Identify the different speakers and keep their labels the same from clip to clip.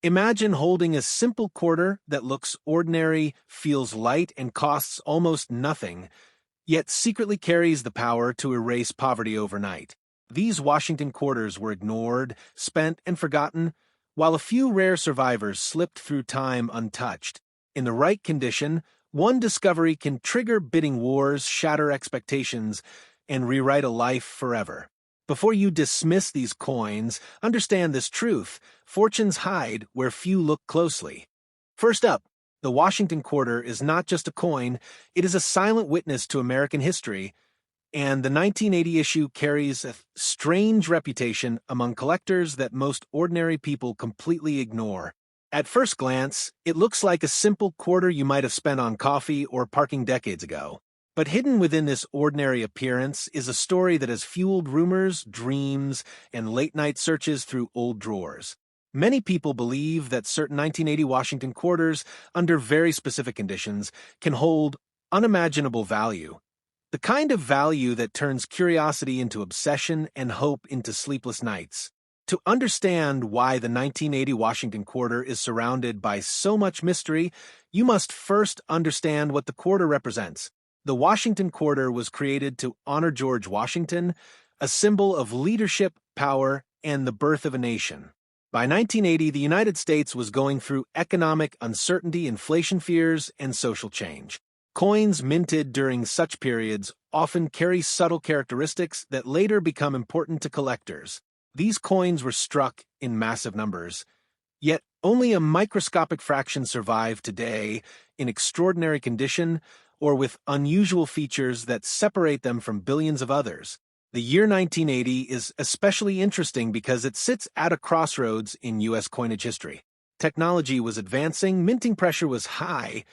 Speaker 1: Imagine holding a simple quarter that looks ordinary, feels light, and costs almost nothing, yet secretly carries the power to erase poverty overnight. These Washington quarters were ignored, spent, and forgotten, while a few rare survivors slipped through time untouched. In the right condition, one discovery can trigger bidding wars, shatter expectations, and rewrite a life forever. Before you dismiss these coins, understand this truth: fortunes hide where few look closely. First up, the Washington quarter is not just a coin, it is a silent witness to American history, and the 1980 issue carries a strange reputation among collectors that most ordinary people completely ignore. At first glance, it looks like a simple quarter you might have spent on coffee or parking decades ago. But hidden within this ordinary appearance is a story that has fueled rumors, dreams, and late-night searches through old drawers. Many people believe that certain 1980 Washington quarters, under very specific conditions, can hold unimaginable value. The kind of value that turns curiosity into obsession and hope into sleepless nights. To understand why the 1980 Washington quarter is surrounded by so much mystery, you must first understand what the quarter represents. The Washington quarter was created to honor George Washington, a symbol of leadership, power, and the birth of a nation. By 1980, the United States was going through economic uncertainty, inflation fears, and social change. Coins minted during such periods often carry subtle characteristics that later become important to collectors. These coins were struck in massive numbers, yet only a microscopic fraction survive today in extraordinary condition or with unusual features that separate them from billions of others. The year 1980 is especially interesting because it sits at a crossroads in U.S. coinage history. Technology was advancing, minting pressure was high,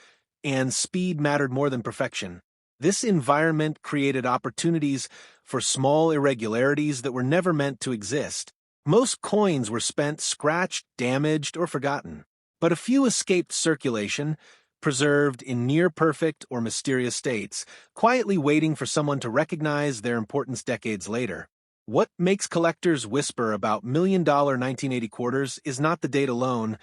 Speaker 1: and speed mattered more than perfection. This environment created opportunities for small irregularities that were never meant to exist. Most coins were spent, scratched, damaged, or forgotten, but a few escaped circulation, preserved in near-perfect or mysterious states, quietly waiting for someone to recognize their importance decades later. What makes collectors whisper about million-dollar 1980 quarters is not the date alone,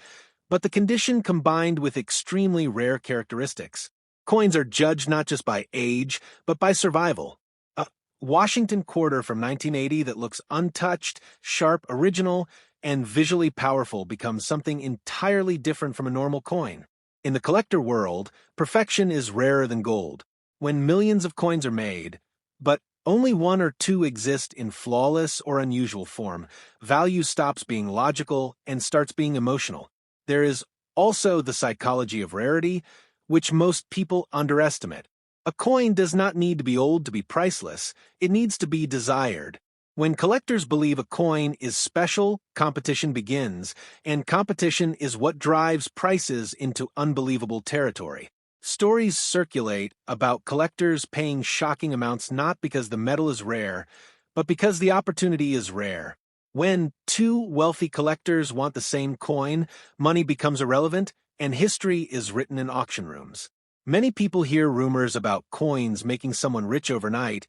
Speaker 1: but the condition combined with extremely rare characteristics. Coins are judged not just by age, but by survival. A Washington quarter from 1980 that looks untouched, sharp, original, and visually powerful becomes something entirely different from a normal coin. In the collector world, perfection is rarer than gold. When millions of coins are made, but only one or two exist in flawless or unusual form, value stops being logical and starts being emotional. There is also the psychology of rarity, which most people underestimate. A coin does not need to be old to be priceless, it needs to be desired. When collectors believe a coin is special, competition begins, and competition is what drives prices into unbelievable territory. Stories circulate about collectors paying shocking amounts not because the metal is rare, but because the opportunity is rare. When two wealthy collectors want the same coin, money becomes irrelevant, and history is written in auction rooms. Many people hear rumors about coins making someone rich overnight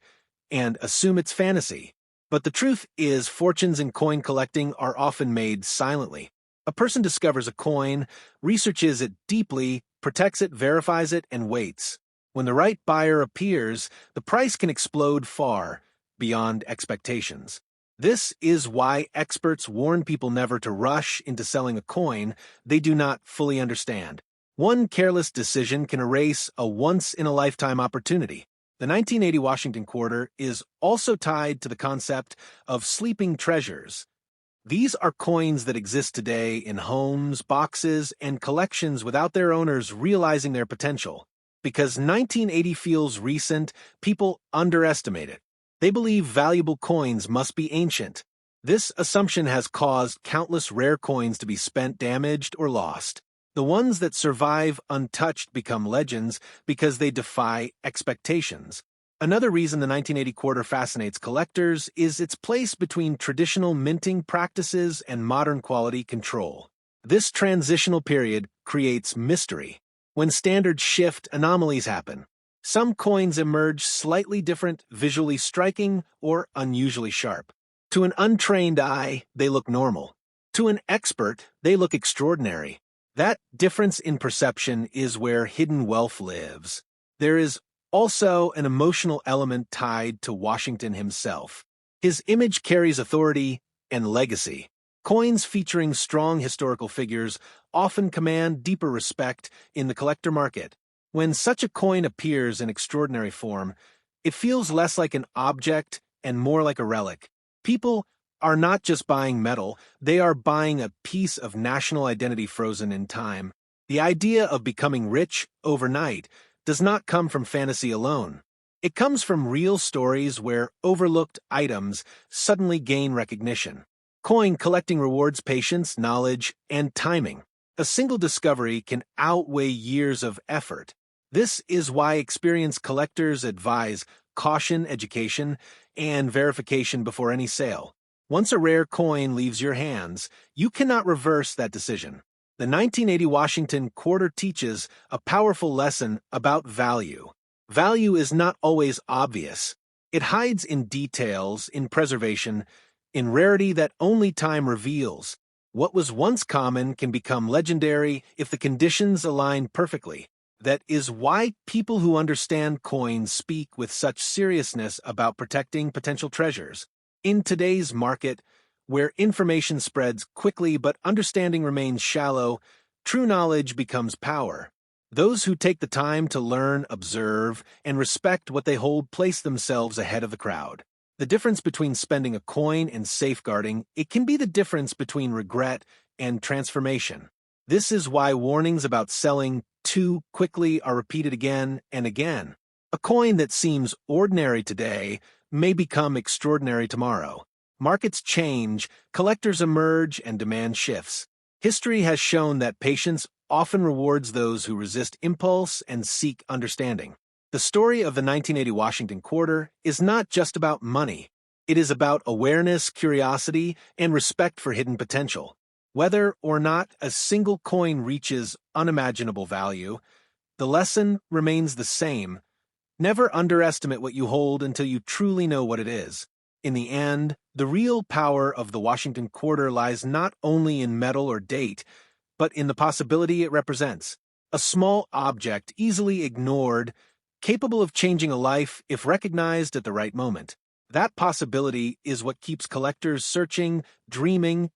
Speaker 1: and assume it's fantasy. But the truth is, fortunes in coin collecting are often made silently. A person discovers a coin, researches it deeply, protects it, verifies it, and waits. When the right buyer appears, the price can explode far beyond expectations. This is why experts warn people never to rush into selling a coin they do not fully understand. One careless decision can erase a once-in-a-lifetime opportunity. The 1980 Washington quarter is also tied to the concept of sleeping treasures. These are coins that exist today in homes, boxes, and collections without their owners realizing their potential. Because 1980 feels recent, people underestimate it. They believe valuable coins must be ancient. This assumption has caused countless rare coins to be spent, damaged, or lost. The ones that survive untouched become legends because they defy expectations. Another reason the 1980 quarter fascinates collectors is its place between traditional minting practices and modern quality control. This transitional period creates mystery. When standards shift, anomalies happen. Some coins emerge slightly different, visually striking, or unusually sharp. To an untrained eye, they look normal. To an expert, they look extraordinary. That difference in perception is where hidden wealth lives. There is also an emotional element tied to Washington himself. His image carries authority and legacy. Coins featuring strong historical figures often command deeper respect in the collector market. When such a coin appears in extraordinary form, it feels less like an object and more like a relic. People are not just buying metal, they are buying a piece of national identity frozen in time. The idea of becoming rich overnight does not come from fantasy alone. It comes from real stories where overlooked items suddenly gain recognition. Coin collecting rewards patience, knowledge, and timing. A single discovery can outweigh years of effort. This is why experienced collectors advise caution, education, and verification before any sale. Once a rare coin leaves your hands, you cannot reverse that decision. The 1980 Washington quarter teaches a powerful lesson about value. Value is not always obvious. It hides in details, in preservation, in rarity that only time reveals. What was once common can become legendary if the conditions align perfectly. That is why people who understand coins speak with such seriousness about protecting potential treasures. In today's market, where information spreads quickly but understanding remains shallow, true knowledge becomes power. Those who take the time to learn, observe, and respect what they hold place themselves ahead of the crowd. The difference between spending a coin and safeguarding, it can be the difference between regret and transformation. This is why warnings about selling too quickly are repeated again and again. A coin that seems ordinary today may become extraordinary tomorrow. Markets change, collectors emerge, and demand shifts. History has shown that patience often rewards those who resist impulse and seek understanding. The story of the 1980 Washington quarter is not just about money. It is about awareness, curiosity, and respect for hidden potential. Whether or not a single coin reaches unimaginable value, the lesson remains the same. Never underestimate what you hold until you truly know what it is. In the end, the real power of the Washington quarter lies not only in metal or date, but in the possibility it represents. A small object, easily ignored, capable of changing a life if recognized at the right moment. That possibility is what keeps collectors searching, dreaming,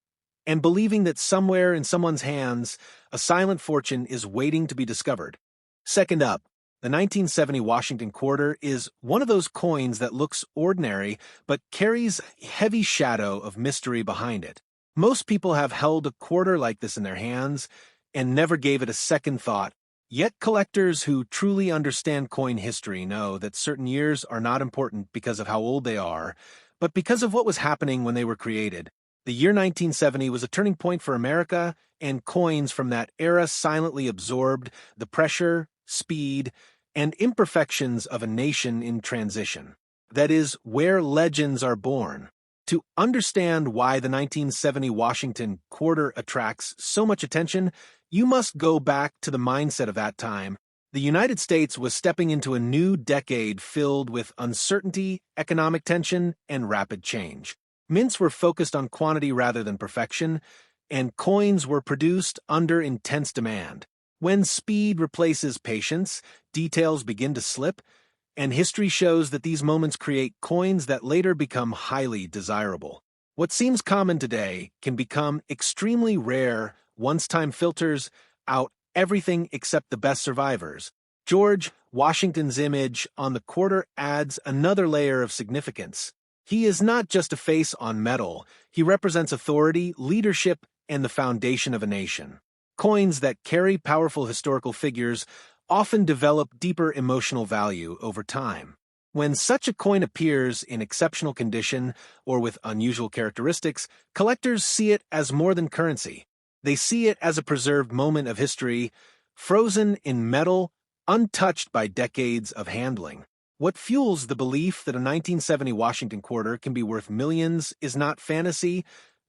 Speaker 1: and believing that somewhere in someone's hands, a silent fortune is waiting to be discovered. Second up, the 1970 Washington quarter is one of those coins that looks ordinary but carries a heavy shadow of mystery behind it. Most people have held a quarter like this in their hands and never gave it a second thought. Yet collectors who truly understand coin history know that certain years are not important because of how old they are, but because of what was happening when they were created. The year 1970 was a turning point for America, and coins from that era silently absorbed the pressure, speed, and imperfections of a nation in transition. That is where legends are born. To understand why the 1970 Washington quarter attracts so much attention, you must go back to the mindset of that time. The United States was stepping into a new decade filled with uncertainty, economic tension, and rapid change. Mints were focused on quantity rather than perfection, and coins were produced under intense demand. When speed replaces patience, details begin to slip, and history shows that these moments create coins that later become highly desirable. What seems common today can become extremely rare once time filters out everything except the best survivors. George Washington's image on the quarter adds another layer of significance. He is not just a face on metal, he represents authority, leadership, and the foundation of a nation. Coins that carry powerful historical figures often develop deeper emotional value over time. When such a coin appears in exceptional condition or with unusual characteristics, collectors see it as more than currency. They see it as a preserved moment of history, frozen in metal, untouched by decades of handling. What fuels the belief that a 1970 Washington quarter can be worth millions is not fantasy,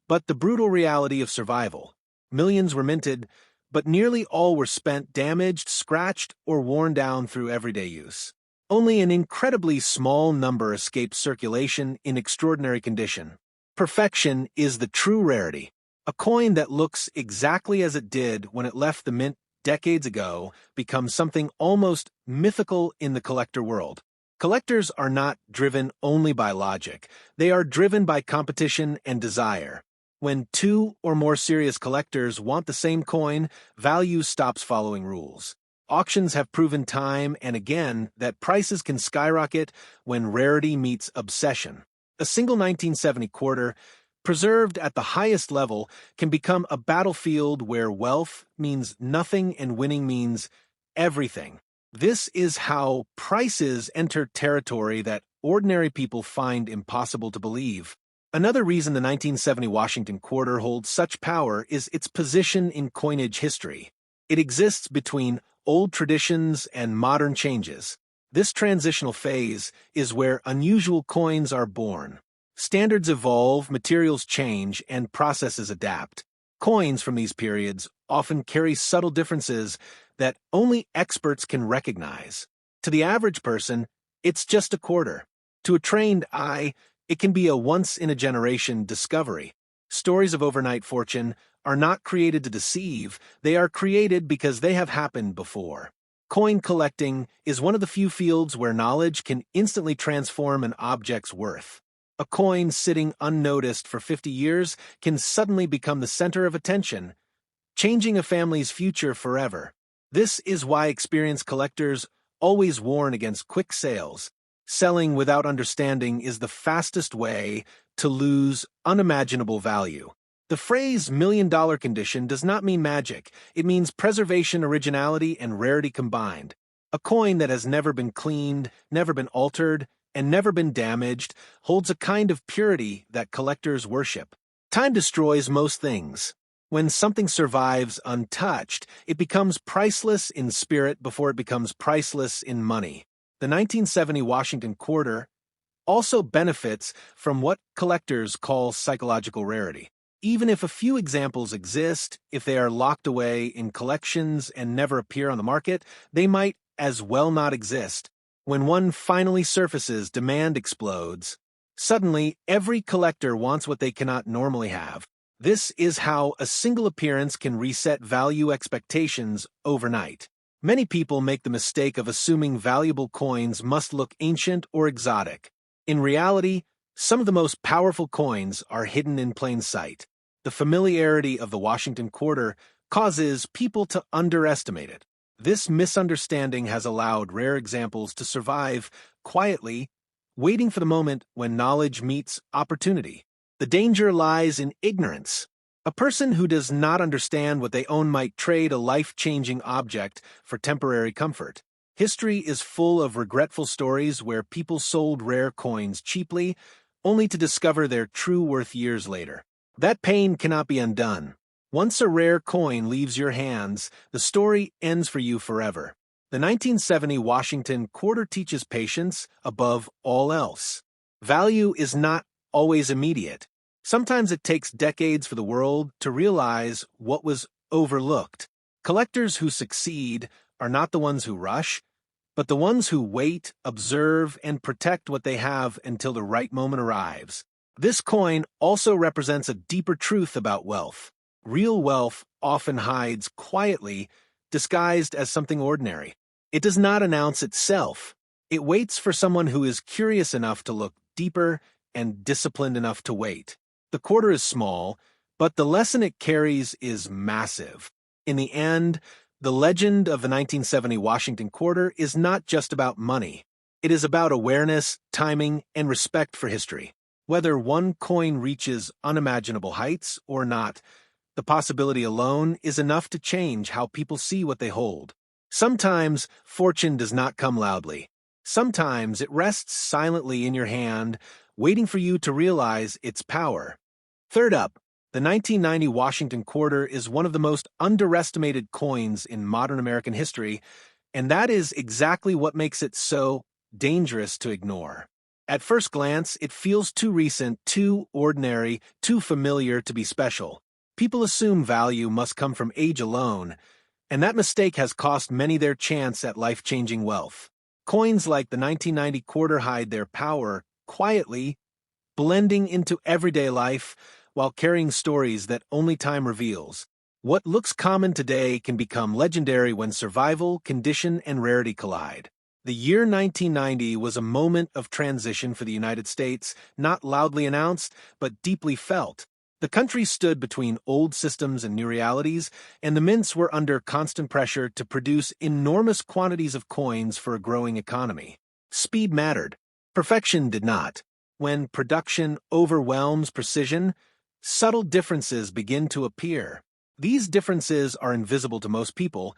Speaker 1: but the brutal reality of survival. Millions were minted, but nearly all were spent damaged, scratched, or worn down through everyday use. Only an incredibly small number escaped circulation in extraordinary condition. Perfection is the true rarity. A coin that looks exactly as it did when it left the mint decades ago becomes something almost mythical in the collector world. Collectors are not driven only by logic. They are driven by competition and desire. When two or more serious collectors want the same coin, value stops following rules. Auctions have proven time and again that prices can skyrocket when rarity meets obsession. A single 1970 quarter, preserved at the highest level, can become a battlefield where wealth means nothing and winning means everything. This is how prices enter territory that ordinary people find impossible to believe. Another reason the 1970 Washington quarter holds such power is its position in coinage history. It exists between old traditions and modern changes. This transitional phase is where unusual coins are born. Standards evolve, materials change, and processes adapt. Coins from these periods often carry subtle differences that only experts can recognize. To the average person, it's just a quarter. To a trained eye, it can be a once-in-a-generation discovery. Stories of overnight fortune are not created to deceive, they are created because they have happened before. Coin collecting is one of the few fields where knowledge can instantly transform an object's worth. A coin sitting unnoticed for 50 years can suddenly become the center of attention, changing a family's future forever. This is why experienced collectors always warn against quick sales. Selling without understanding is the fastest way to lose unimaginable value. The phrase million-dollar condition does not mean magic. It means preservation, originality, and rarity combined. A coin that has never been cleaned, never been altered, and never been damaged holds a kind of purity that collectors worship. Time destroys most things. When something survives untouched, it becomes priceless in spirit before it becomes priceless in money. The 1970 Washington quarter also benefits from what collectors call psychological rarity. Even if a few examples exist, if they are locked away in collections and never appear on the market, they might as well not exist. When one finally surfaces, demand explodes. Suddenly, every collector wants what they cannot normally have. This is how a single appearance can reset value expectations overnight. Many people make the mistake of assuming valuable coins must look ancient or exotic. In reality, some of the most powerful coins are hidden in plain sight. The familiarity of the Washington quarter causes people to underestimate it. This misunderstanding has allowed rare examples to survive quietly, waiting for the moment when knowledge meets opportunity. The danger lies in ignorance. A person who does not understand what they own might trade a life-changing object for temporary comfort. History is full of regretful stories where people sold rare coins cheaply, only to discover their true worth years later. That pain cannot be undone. Once a rare coin leaves your hands, the story ends for you forever. The 1970 Washington quarter teaches patience above all else. Value is not always immediate. Sometimes it takes decades for the world to realize what was overlooked. Collectors who succeed are not the ones who rush, but the ones who wait, observe, and protect what they have until the right moment arrives. This coin also represents a deeper truth about wealth. Real wealth often hides quietly, disguised as something ordinary. It does not announce itself. It waits for someone who is curious enough to look deeper and disciplined enough to wait. The quarter is small, but the lesson it carries is massive. In the end, the legend of the 1970 Washington quarter is not just about money. It is about awareness, timing, and respect for history. Whether one coin reaches unimaginable heights or not, the possibility alone is enough to change how people see what they hold. Sometimes fortune does not come loudly. Sometimes it rests silently in your hand, waiting for you to realize its power. Third up, the 1990 Washington quarter is one of the most underestimated coins in modern American history, and that is exactly what makes it so dangerous to ignore. At first glance, it feels too recent, too ordinary, too familiar to be special. People assume value must come from age alone, and that mistake has cost many their chance at life-changing wealth. Coins like the 1990 quarter hide their power quietly, blending into everyday life, while carrying stories that only time reveals. What looks common today can become legendary when survival, condition, and rarity collide. The year 1990 was a moment of transition for the United States, not loudly announced, but deeply felt. The country stood between old systems and new realities, and the mints were under constant pressure to produce enormous quantities of coins for a growing economy. Speed mattered. Perfection did not. When production overwhelms precision, subtle differences begin to appear. These differences are invisible to most people,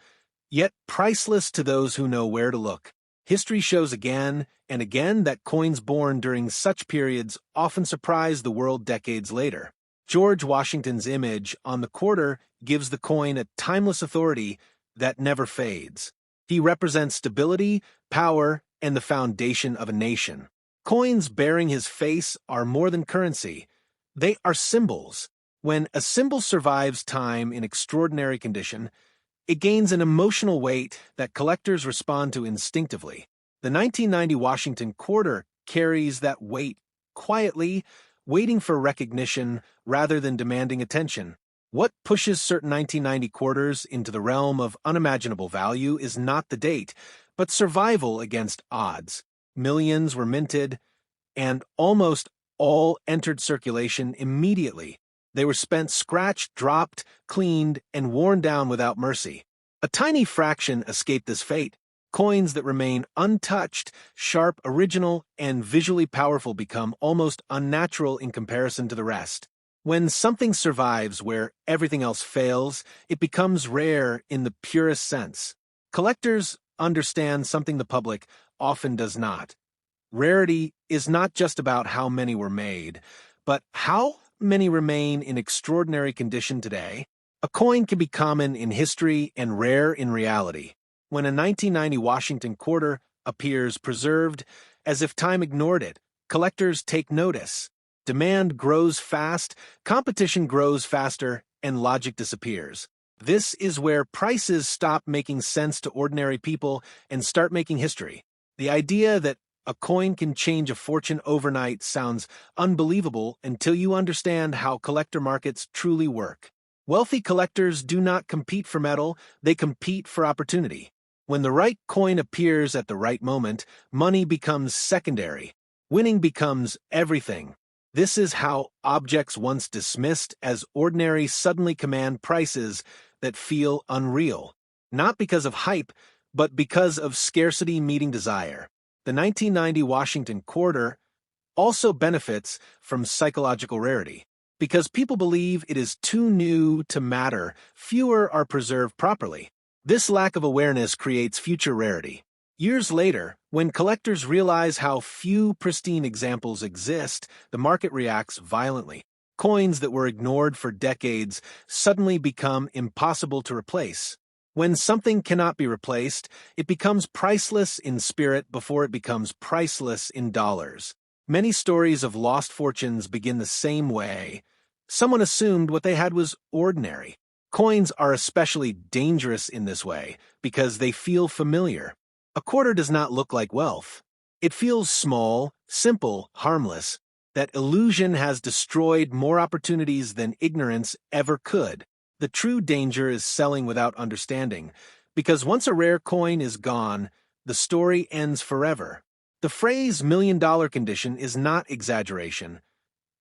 Speaker 1: yet priceless to those who know where to look. History shows again and again that coins born during such periods often surprise the world decades later. George Washington's image on the quarter gives the coin a timeless authority that never fades. He represents stability, power, and the foundation of a nation. Coins bearing his face are more than currency. They are symbols. When a symbol survives time in extraordinary condition, it gains an emotional weight that collectors respond to instinctively. The 1990 Washington quarter carries that weight quietly, waiting for recognition rather than demanding attention. What pushes certain 1990 quarters into the realm of unimaginable value is not the date, but survival against odds. Millions were minted, and almost all entered circulation immediately. They were spent scratched, dropped, cleaned, and worn down without mercy. A tiny fraction escaped this fate. Coins that remain untouched, sharp, original, and visually powerful become almost unnatural in comparison to the rest. When something survives where everything else fails, it becomes rare in the purest sense. Collectors understand something the public often does not. Rarity is not just about how many were made, but how many remain in extraordinary condition today. A coin can be common in history and rare in reality. When a 1990 Washington quarter appears preserved, as if time ignored it, collectors take notice. Demand grows fast, competition grows faster, and logic disappears. This is where prices stop making sense to ordinary people and start making history. The idea that a coin can change a fortune overnight sounds unbelievable until you understand how collector markets truly work. Wealthy collectors do not compete for metal, they compete for opportunity. When the right coin appears at the right moment, money becomes secondary. Winning becomes everything. This is how objects once dismissed as ordinary suddenly command prices that feel unreal. Not because of hype, but because of scarcity meeting desire. The 1990 Washington quarter also benefits from psychological rarity. Because people believe it is too new to matter, fewer are preserved properly. This lack of awareness creates future rarity. Years later, when collectors realize how few pristine examples exist, the market reacts violently. Coins that were ignored for decades suddenly become impossible to replace. When something cannot be replaced, it becomes priceless in spirit before it becomes priceless in dollars. Many stories of lost fortunes begin the same way. Someone assumed what they had was ordinary. Coins are especially dangerous in this way because they feel familiar. A quarter does not look like wealth. It feels small, simple, harmless. That illusion has destroyed more opportunities than ignorance ever could. The true danger is selling without understanding, because once a rare coin is gone, the story ends forever. The phrase $1,000,000 condition is not exaggeration.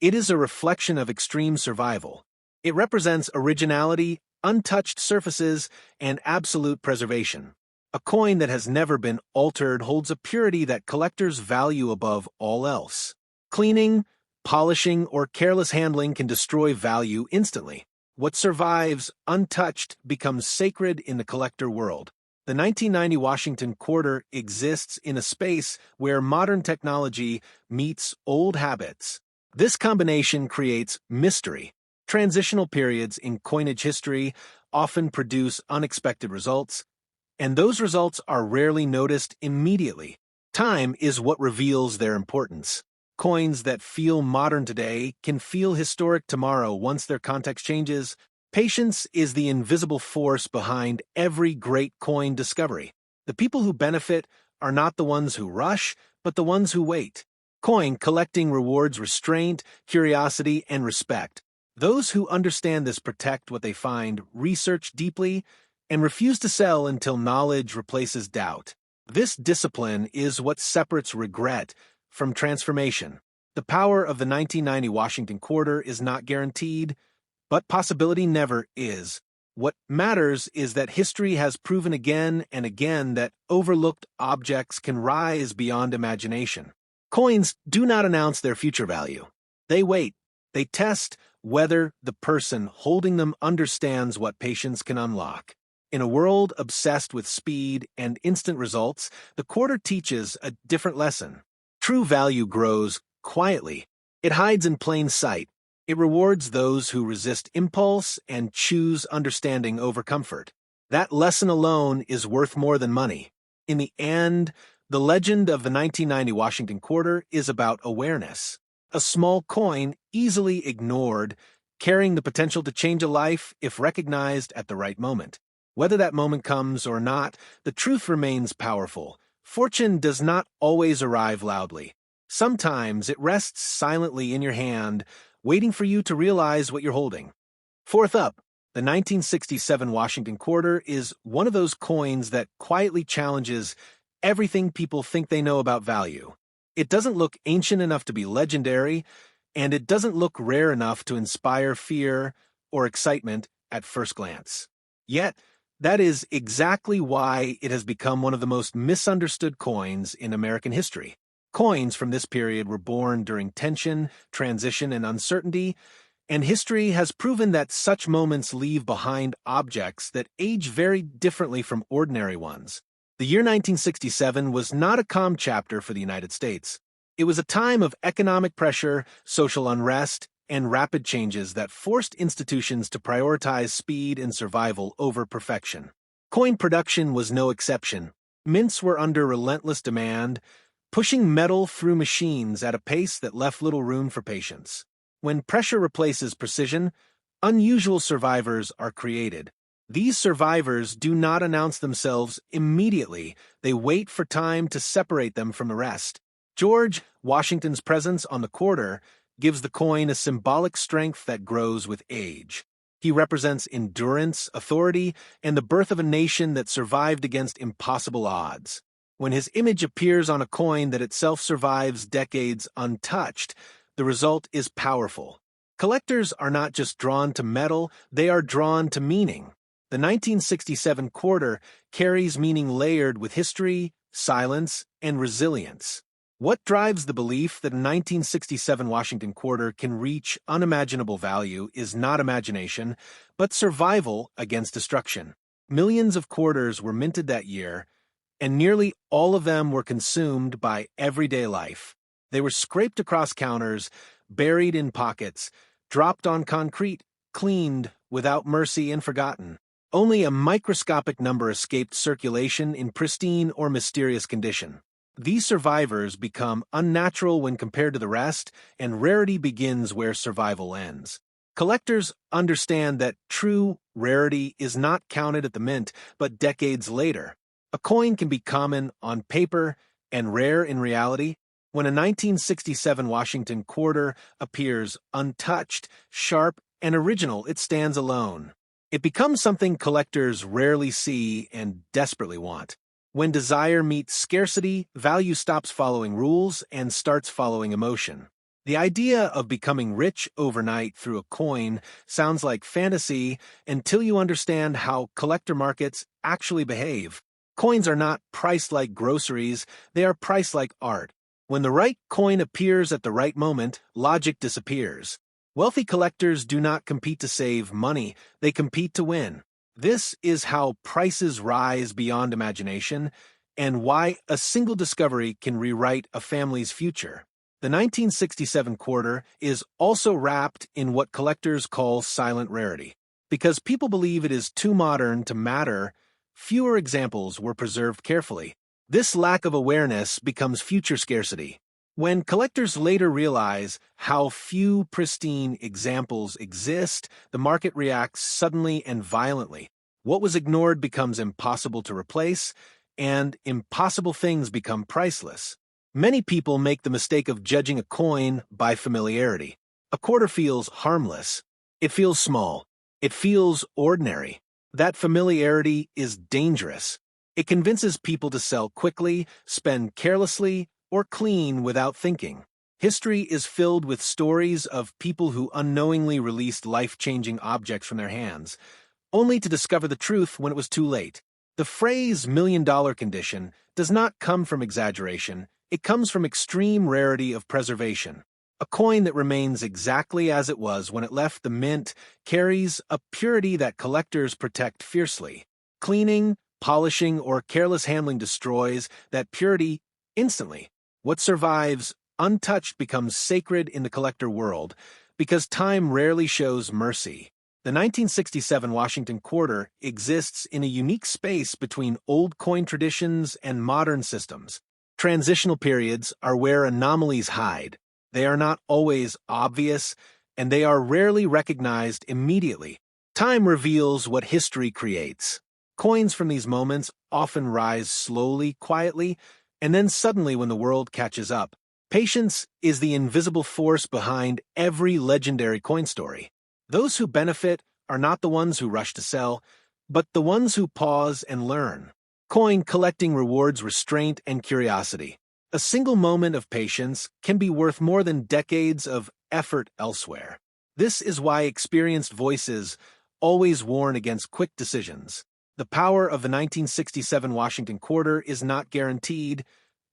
Speaker 1: It is a reflection of extreme survival. It represents originality, untouched surfaces, and absolute preservation. A coin that has never been altered holds a purity that collectors value above all else. Cleaning, polishing, or careless handling can destroy value instantly. What survives untouched becomes sacred in the collector world. The 1990 Washington quarter exists in a space where modern technology meets old habits. This combination creates mystery. Transitional periods in coinage history often produce unexpected results, and those results are rarely noticed immediately. Time is what reveals their importance. Coins that feel modern today can feel historic tomorrow once their context changes. Patience is the invisible force behind every great coin discovery. The people who benefit are not the ones who rush, but the ones who wait. Coin collecting rewards restraint, curiosity, and respect. Those who understand this protect what they find, research deeply, and refuse to sell until knowledge replaces doubt. This discipline is what separates regret from transformation. The power of the 1990 Washington quarter is not guaranteed, but possibility never is. What matters is that history has proven again and again that overlooked objects can rise beyond imagination. Coins do not announce their future value. They wait. They test whether the person holding them understands what patience can unlock. In a world obsessed with speed and instant results, the quarter teaches a different lesson. True value grows quietly. It hides in plain sight. It rewards those who resist impulse and choose understanding over comfort. That lesson alone is worth more than money. In the end, the legend of the 1990 Washington quarter is about awareness. A small coin, easily ignored, carrying the potential to change a life if recognized at the right moment. Whether that moment comes or not, the truth remains powerful. Fortune does not always arrive loudly. Sometimes it rests silently in your hand, waiting for you to realize what you're holding. Fourth up, the 1967 Washington quarter is one of those coins that quietly challenges everything people think they know about value. It doesn't look ancient enough to be legendary, and it doesn't look rare enough to inspire fear or excitement at first glance. Yet, that is exactly why it has become one of the most misunderstood coins in American history. Coins from this period were born during tension, transition, and uncertainty, and history has proven that such moments leave behind objects that age very differently from ordinary ones. The year 1967 was not a calm chapter for the United States. It was a time of economic pressure, social unrest, and rapid changes that forced institutions to prioritize speed and survival over perfection. Coin production was no exception. Mints were under relentless demand, pushing metal through machines at a pace that left little room for patience. When pressure replaces precision, unusual survivors are created. These survivors do not announce themselves immediately. They wait for time to separate them from the rest. George Washington's presence on the quarter gives the coin a symbolic strength that grows with age. He represents endurance, authority, and the birth of a nation that survived against impossible odds. When his image appears on a coin that itself survives decades untouched, the result is powerful. Collectors are not just drawn to metal, they are drawn to meaning. The 1967 quarter carries meaning layered with history, silence, and resilience. What drives the belief that a 1967 Washington quarter can reach unimaginable value is not imagination, but survival against destruction. Millions of quarters were minted that year, and nearly all of them were consumed by everyday life. They were scraped across counters, buried in pockets, dropped on concrete, cleaned without mercy, and forgotten. Only a microscopic number escaped circulation in pristine or mysterious condition. These survivors become unnatural when compared to the rest, and rarity begins where survival ends. Collectors understand that true rarity is not counted at the mint, but decades later. A coin can be common on paper and rare in reality. When a 1967 Washington quarter appears untouched, sharp, and original, it stands alone. It becomes something collectors rarely see and desperately want. When desire meets scarcity, value stops following rules and starts following emotion. The idea of becoming rich overnight through a coin sounds like fantasy until you understand how collector markets actually behave. Coins are not priced like groceries, they are priced like art. When the right coin appears at the right moment, logic disappears. Wealthy collectors do not compete to save money, they compete to win. This is how prices rise beyond imagination, and why a single discovery can rewrite a family's future. The 1967 quarter is also wrapped in what collectors call silent rarity. Because people believe it is too modern to matter, fewer examples were preserved carefully. This lack of awareness becomes future scarcity. When collectors later realize how few pristine examples exist, the market reacts suddenly and violently. What was ignored becomes impossible to replace, and impossible things become priceless. Many people make the mistake of judging a coin by familiarity. A quarter feels harmless. It feels small. It feels ordinary. That familiarity is dangerous. It convinces people to sell quickly, spend carelessly, or clean without thinking. History is filled with stories of people who unknowingly released life-changing objects from their hands, only to discover the truth when it was too late. The phrase million-dollar condition does not come from exaggeration, it comes from extreme rarity of preservation. A coin that remains exactly as it was when it left the mint carries a purity that collectors protect fiercely. Cleaning, polishing, or careless handling destroys that purity instantly. What survives untouched becomes sacred in the collector world because time rarely shows mercy. The 1967 Washington Quarter exists in a unique space between old coin traditions and modern systems. Transitional periods are where anomalies hide. They are not always obvious, and they are rarely recognized immediately. Time reveals what history creates. Coins from these moments often rise slowly, quietly, and then suddenly when the world catches up. Patience is the invisible force behind every legendary coin story. Those who benefit are not the ones who rush to sell, but the ones who pause and learn. Coin collecting rewards restraint and curiosity. A single moment of patience can be worth more than decades of effort elsewhere. This is why experienced voices always warn against quick decisions. The power of the 1967 Washington Quarter is not guaranteed,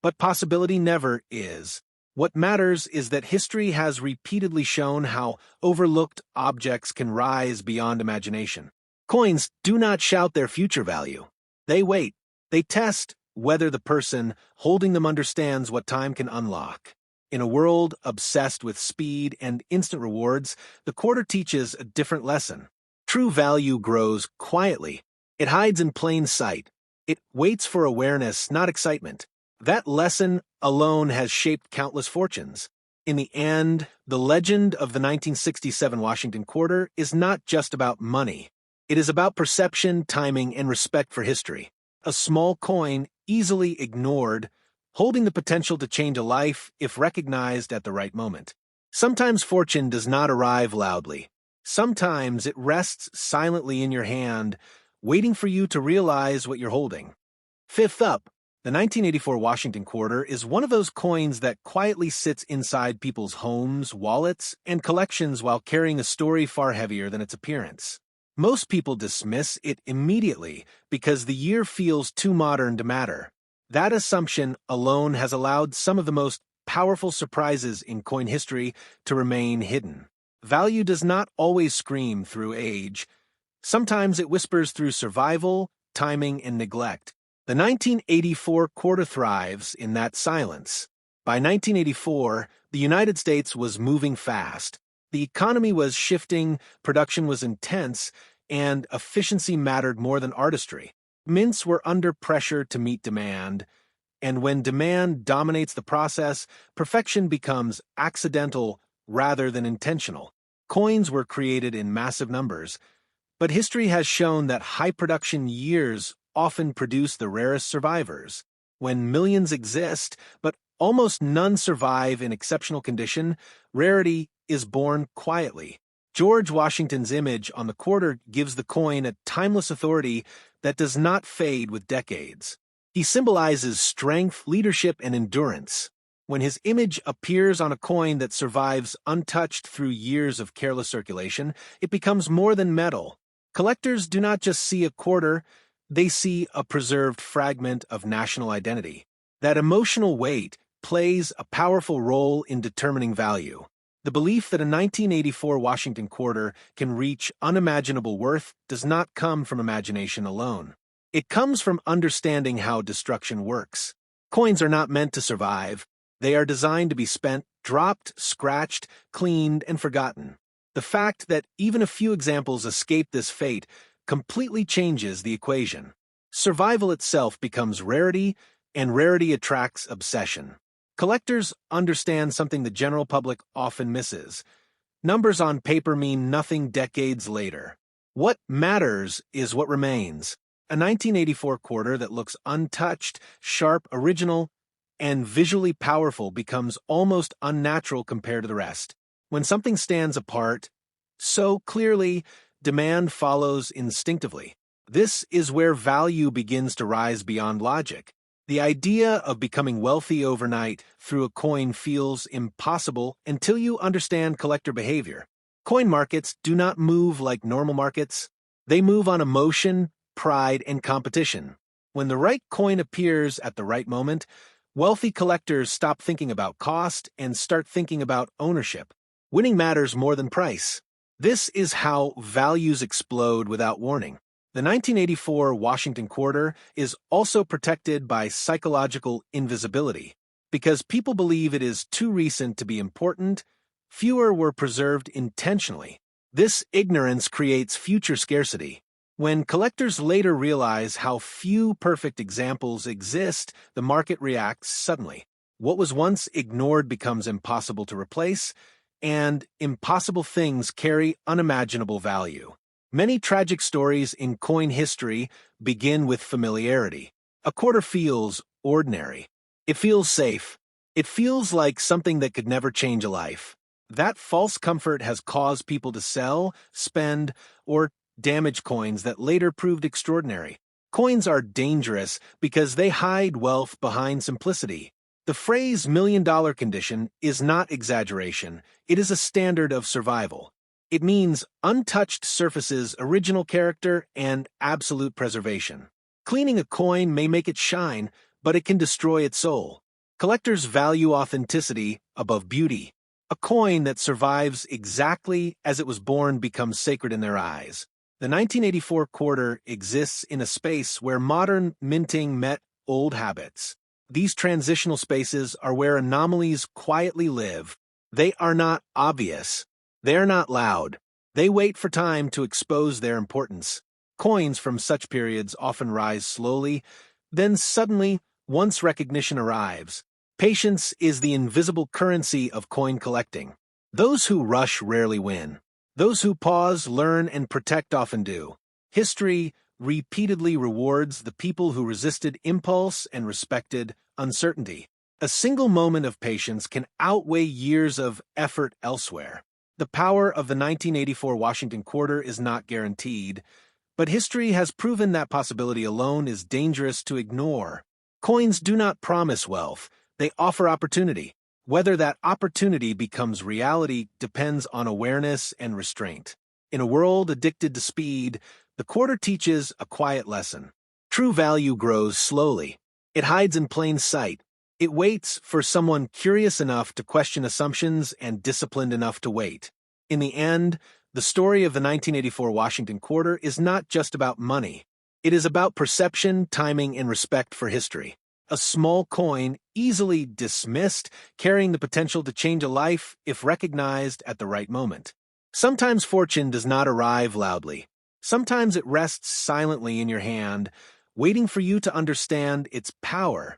Speaker 1: but possibility never is. What matters is that history has repeatedly shown how overlooked objects can rise beyond imagination. Coins do not shout their future value. They wait. They test whether the person holding them understands what time can unlock. In a world obsessed with speed and instant rewards, the quarter teaches a different lesson. True value grows quietly. It hides in plain sight. It waits for awareness, not excitement. That lesson alone has shaped countless fortunes. In the end, the legend of the 1967 Washington Quarter is not just about money. It is about perception, timing, and respect for history. A small coin, easily ignored, holding the potential to change a life if recognized at the right moment. Sometimes fortune does not arrive loudly. Sometimes it rests silently in your hand, waiting for you to realize what you're holding. Fifth up, the 1984 Washington Quarter is one of those coins that quietly sits inside people's homes, wallets, and collections while carrying a story far heavier than its appearance. Most people dismiss it immediately because the year feels too modern to matter. That assumption alone has allowed some of the most powerful surprises in coin history to remain hidden. Value does not always scream through age. Sometimes it whispers through survival, timing, and neglect. The 1984 quarter thrives in that silence. By 1984, the United States was moving fast. The economy was shifting, production was intense, and efficiency mattered more than artistry. Mints were under pressure to meet demand, and when demand dominates the process, perfection becomes accidental rather than intentional. Coins were created in massive numbers, but history has shown that high production years often produce the rarest survivors. When millions exist, but almost none survive in exceptional condition, rarity is born quietly. George Washington's image on the quarter gives the coin a timeless authority that does not fade with decades. He symbolizes strength, leadership, and endurance. When his image appears on a coin that survives untouched through years of careless circulation, it becomes more than metal. Collectors do not just see a quarter, they see a preserved fragment of national identity. That emotional weight plays a powerful role in determining value. The belief that a 1984 Washington Quarter can reach unimaginable worth does not come from imagination alone. It comes from understanding how destruction works. Coins are not meant to survive. They are designed to be spent, dropped, scratched, cleaned, and forgotten. The fact that even a few examples escape this fate completely changes the equation. Survival itself becomes rarity, and rarity attracts obsession. Collectors understand something the general public often misses. Numbers on paper mean nothing decades later. What matters is what remains. A 1984 quarter that looks untouched, sharp, original, and visually powerful becomes almost unnatural compared to the rest. When something stands apart, So clearly, demand follows instinctively. This is where value begins to rise beyond logic. The idea of becoming wealthy overnight through a coin feels impossible until you understand collector behavior. Coin markets do not move like normal markets. They move on emotion, pride, and competition. When the right coin appears at the right moment, wealthy collectors stop thinking about cost and start thinking about ownership. Winning matters more than price. This is how values explode without warning. The 1984 Washington Quarter is also protected by psychological invisibility. Because people believe it is too recent to be important, fewer were preserved intentionally. This ignorance creates future scarcity. When collectors later realize how few perfect examples exist, the market reacts suddenly. What was once ignored becomes impossible to replace, and impossible things carry unimaginable value. Many tragic stories in coin history begin with familiarity. A quarter feels ordinary. It feels safe. It feels like something that could never change a life. That false comfort has caused people to sell, spend, or damage coins that later proved extraordinary. Coins are dangerous because they hide wealth behind simplicity. The phrase $1,000,000 condition is not exaggeration, it is a standard of survival. It means untouched surfaces, original character, and absolute preservation. Cleaning a coin may make it shine, but it can destroy its soul. Collectors value authenticity above beauty. A coin that survives exactly as it was born becomes sacred in their eyes. The 1984 quarter exists in a space where modern minting met old habits. These transitional spaces are where anomalies quietly live. They are not obvious. They are not loud. They wait for time to expose their importance. Coins from such periods often rise slowly, then suddenly, once recognition arrives. Patience is the invisible currency of coin collecting. Those who rush rarely win. Those who pause, learn, and protect often do. History repeatedly rewards the people who resisted impulse and respected uncertainty. A single moment of patience can outweigh years of effort elsewhere. The power of the 1984 Washington Quarter is not guaranteed, but history has proven that possibility alone is dangerous to ignore. Coins do not promise wealth, they offer opportunity. Whether that opportunity becomes reality depends on awareness and restraint. In a world addicted to speed, the quarter teaches a quiet lesson. True value grows slowly. It hides in plain sight. It waits for someone curious enough to question assumptions and disciplined enough to wait. In the end, the story of the 1984 Washington Quarter is not just about money. It is about perception, timing, and respect for history. A small coin, easily dismissed, carrying the potential to change a life if recognized at the right moment. Sometimes fortune does not arrive loudly. Sometimes it rests silently in your hand, waiting for you to understand its power.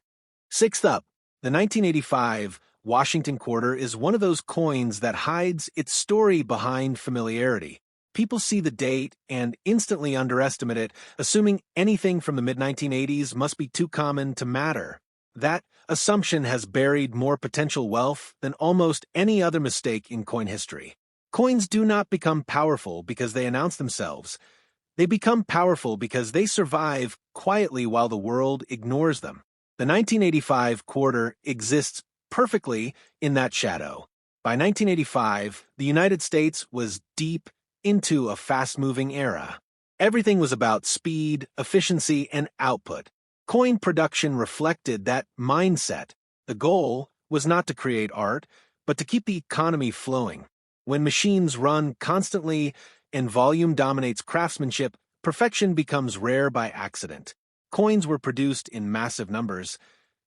Speaker 1: Sixth up, the 1985 Washington Quarter is one of those coins that hides its story behind familiarity. People see the date and instantly underestimate it, assuming anything from the mid-1980s must be too common to matter. That assumption has buried more potential wealth than almost any other mistake in coin history. Coins do not become powerful because they announce themselves. They become powerful because they survive quietly while the world ignores them. The 1985 quarter exists perfectly in that shadow. By 1985, the United States was deep into a fast-moving era. Everything was about speed, efficiency, and output. Coin production reflected that mindset. The goal was not to create art, but to keep the economy flowing. When machines run constantly and volume dominates craftsmanship, perfection becomes rare by accident. Coins were produced in massive numbers,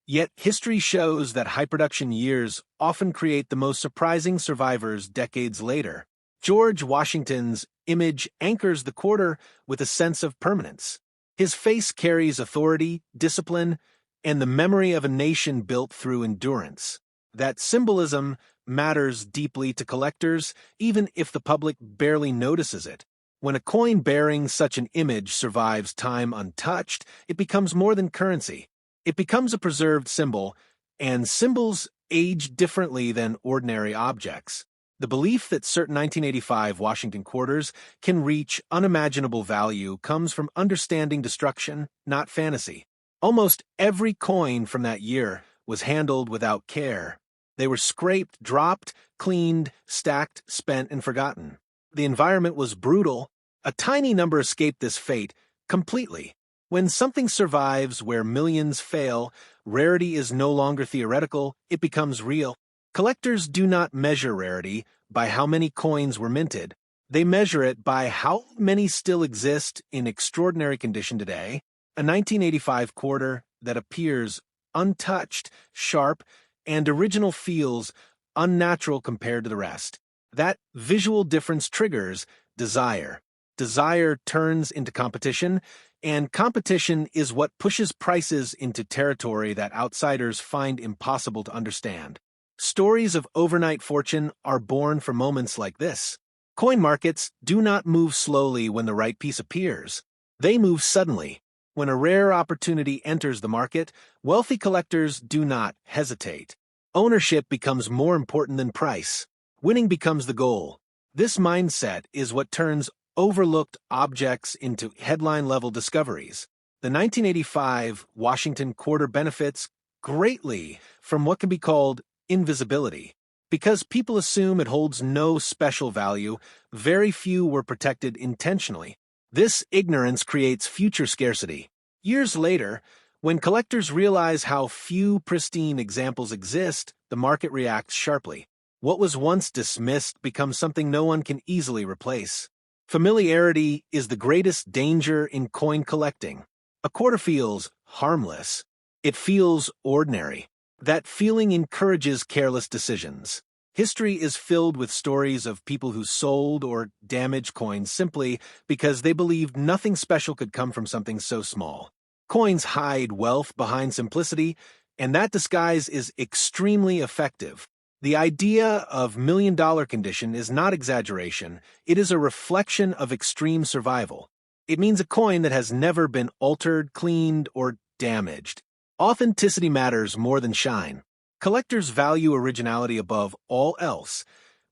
Speaker 1: yet history shows that high-production years often create the most surprising survivors decades later. George Washington's image anchors the quarter with a sense of permanence. His face carries authority, discipline, and the memory of a nation built through endurance. That symbolism matters deeply to collectors, even if the public barely notices it. When a coin bearing such an image survives time untouched, it becomes more than currency. It becomes a preserved symbol, and symbols age differently than ordinary objects. The belief that certain 1985 Washington quarters can reach unimaginable value comes from understanding destruction, not fantasy. Almost every coin from that year was handled without care. They were scraped, dropped, cleaned, stacked, spent, and forgotten. The environment was brutal. A tiny number escaped this fate completely. When something survives where millions fail, rarity is no longer theoretical, it becomes real. Collectors do not measure rarity by how many coins were minted. They measure it by how many still exist in extraordinary condition today. A 1985 quarter that appears untouched, sharp, and original feels unnatural compared to the rest. That visual difference triggers desire. Desire turns into competition, and competition is what pushes prices into territory that outsiders find impossible to understand. Stories of overnight fortune are born from moments like this. Coin markets do not move slowly when the right piece appears. They move suddenly. When a rare opportunity enters the market, wealthy collectors do not hesitate. Ownership becomes more important than price. Winning becomes the goal. This mindset is what turns overlooked objects into headline-level discoveries. The 1985 Washington quarter benefits greatly from what can be called invisibility. Because people assume it holds no special value, very few were protected intentionally. This ignorance creates future scarcity. Years later, when collectors realize how few pristine examples exist, the market reacts sharply. What was once dismissed becomes something no one can easily replace. Familiarity is the greatest danger in coin collecting. A quarter feels harmless. It feels ordinary. That feeling encourages careless decisions. History is filled with stories of people who sold or damaged coins simply because they believed nothing special could come from something so small. Coins hide wealth behind simplicity, and that disguise is extremely effective. The idea of million-dollar condition is not exaggeration, it is a reflection of extreme survival. It means a coin that has never been altered, cleaned, or damaged. Authenticity matters more than shine. Collectors value originality above all else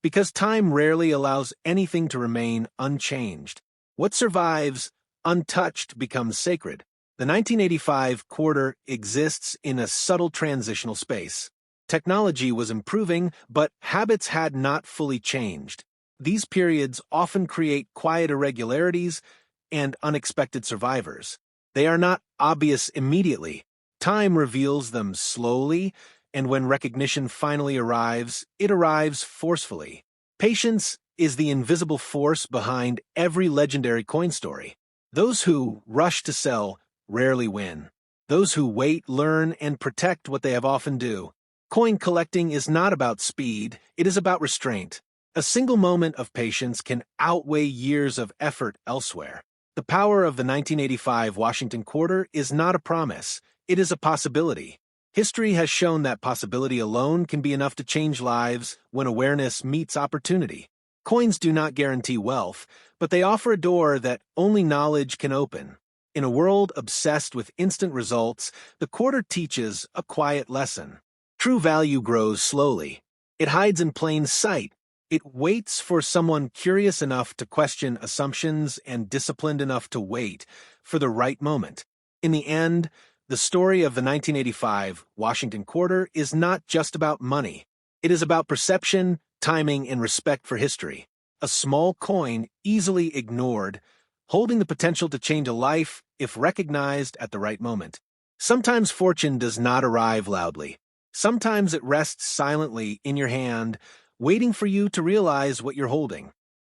Speaker 1: because time rarely allows anything to remain unchanged. What survives untouched becomes sacred. The 1985 quarter exists in a subtle transitional space. Technology was improving, but habits had not fully changed. These periods often create quiet irregularities and unexpected survivors. They are not obvious immediately. Time reveals them slowly, and when recognition finally arrives, it arrives forcefully. Patience is the invisible force behind every legendary coin story. Those who rush to sell rarely win. Those who wait, learn, and protect what they have often do. Coin collecting is not about speed, it is about restraint. A single moment of patience can outweigh years of effort elsewhere. The power of the 1985 Washington quarter is not a promise, it is a possibility. History has shown that possibility alone can be enough to change lives when awareness meets opportunity. Coins do not guarantee wealth, but they offer a door that only knowledge can open. In a world obsessed with instant results, the quarter teaches a quiet lesson. True value grows slowly. It hides in plain sight. It waits for someone curious enough to question assumptions and disciplined enough to wait for the right moment. In the end, the story of the 1985 Washington quarter is not just about money. It is about perception, timing, and respect for history. A small coin, easily ignored, holding the potential to change a life if recognized at the right moment. Sometimes fortune does not arrive loudly. Sometimes it rests silently in your hand, waiting for you to realize what you're holding.